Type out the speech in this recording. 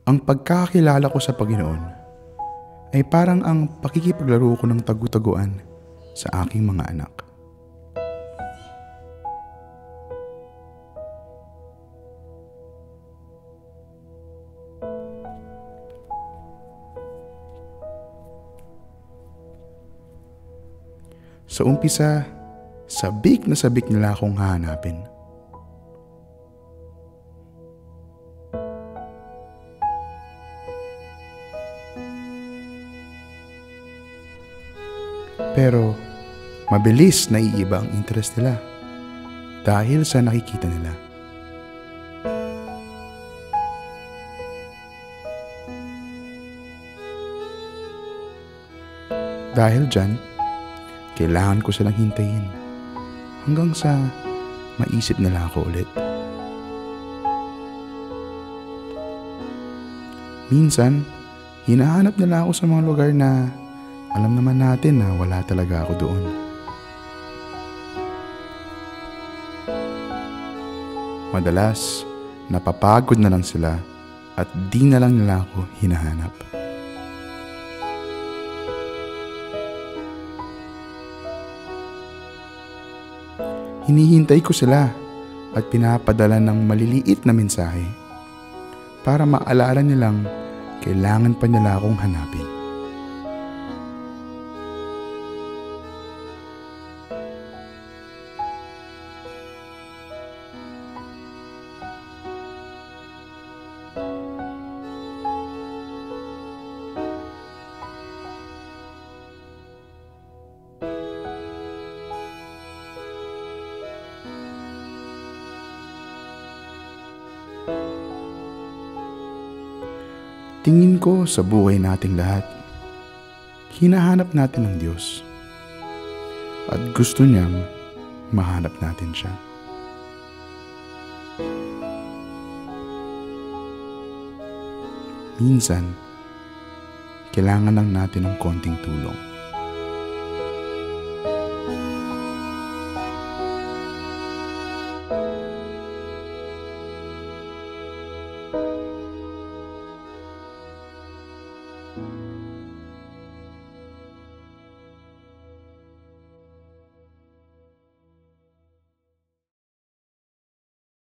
Ang pagkakakilala ko sa Panginoon ay parang ang pakikipaglaro ko ng tagu-taguan sa aking mga anak. Sa umpisa, sabik na sabik nila akong hahanapin. Pero mabilis na iiba ang interest nila dahil sa nakikita nila. Dahil dyan, kailangan ko silang hintayin hanggang sa maisip nila ako ulit. Minsan, hinahanap nila ako sa mga lugar na alam naman natin na wala talaga ako doon. Madalas, napapagod na lang sila at di na lang nila ako hinahanap. Hinihintay ko sila at pinapadala ng maliliit na mensahe para maalala nilang kailangan pa nila akong hanapin. Tingin ko sa buhay nating lahat, hinahanap natin ang Diyos at gusto niyang mahanap natin siya. Minsan, kailangan lang natin ng konting tulong.